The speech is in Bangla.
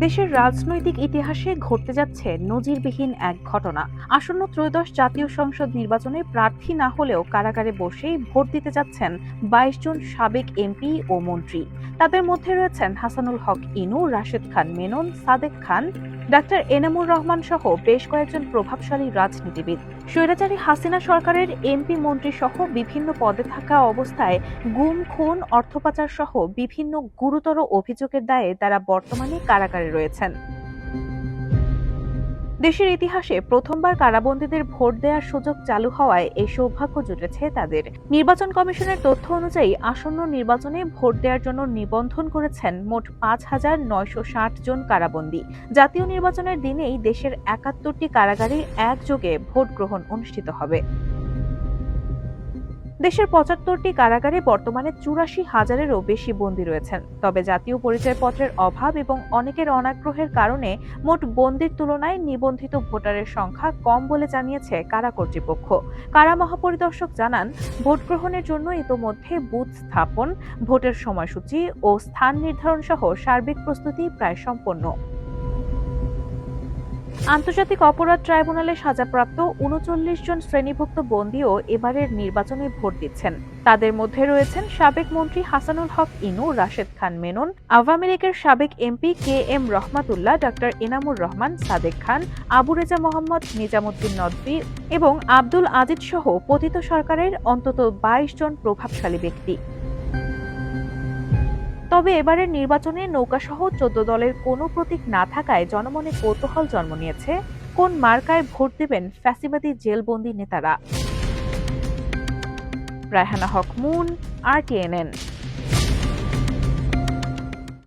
দেশের রাজনৈতিক ইতিহাসে ঘটতে যাচ্ছে নজিরবিহীন এক ঘটনা। আসন্ন ত্রয়োদশ জাতীয় সংসদ নির্বাচনে প্রার্থী না হলেও কারাগারে বসেই ভোট দিতে যাচ্ছেন ২২ জন সাবেক এমপি ও মন্ত্রী। তাদের মধ্যে রয়েছেন হাসানুল হক ইনু, রাশেদ খান মেনন, সাদেক খান, ডাক্তার এনামুর রহমান সহ বেশ কয়েকজন প্রভাবশালী রাজনীতিবিদ। স্বৈরাচারী হাসিনা সরকারের এমপি মন্ত্রী সহ বিভিন্ন পদে থাকা অবস্থায় গুম, খুন, অর্থ পাচার সহ বিভিন্ন গুরুতর অভিযোগের দায়ে তারা বর্তমানে কারাগারে রয়েছেন। দেশের ইতিহাসে প্রথমবার কারাবন্দীদের ভোট দেওয়ার সুযোগ চালু হওয়ায় এই সৌভাগ্য জুটেছে তাদের। নির্বাচন কমিশনের তথ্য অনুযায়ী আসন্ন নির্বাচনে ভোট দেওয়ার জন্য নিবন্ধন করেছেন মোট ৫,৯৬০ জন কারাবন্দী। জাতীয় নির্বাচনের দিনেই দেশের ৭১টি কারাগারে একযোগে ভোট গ্রহণ অনুষ্ঠিত হবে। দেশের ৭৫টি কারাগারে বর্তমানে ৮৪,০০০-এরও বেশি বন্দী রয়েছেন। তবে জাতীয় পরিচয়পত্রের অভাব এবং অনেকের অনাগ্রহের কারণে মোট বন্দীর তুলনায় নিবন্ধিত ভোটারের সংখ্যা কম বলে জানিয়েছে কারা কর্তৃপক্ষ। কারা মহাপরিদর্শক জানান, ভোট গ্রহণের জন্য ইতোমধ্যে বুথ স্থাপন, ভোটের সময়সূচি ও স্থান নির্ধারণ সহ সার্বিক প্রস্তুতি প্রায় সম্পন্ন। আন্তর্জাতিক অপরাধ ট্রাইব্যুনালে সাজাপ্রাপ্ত ৩৯ জন শ্রেণীভুক্ত বন্দীও এবারের নির্বাচনে ভোট দিচ্ছেন। তাদের মধ্যে রয়েছেন সাবেক মন্ত্রী হাসানুল হক ইনু, রাশেদ খান মেনন, আওয়ামী লীগের সাবেক এমপি কে এম রহমাতুল্লাহ, ডাক্তার এনামুর রহমান, সাদেক খান, আবু রেজা মোহাম্মদ, নিজামুদ্দিন নদভী এবং আব্দুল আজিজ সহ পতিত সরকারের অন্তত ২২ জন প্রভাবশালী ব্যক্তি। তবে এবারের নির্বাচনে নৌকাসহ ১৪ দলের কোনো প্রতীক না থাকায় জনমনে কৌতূহল জন্ম নিয়েছে, কোন মার্কায় ভোট দেবেন ফ্যাসিবাদী জেলবন্দী নেতারা। রায়হানা হক মুন, RTNN।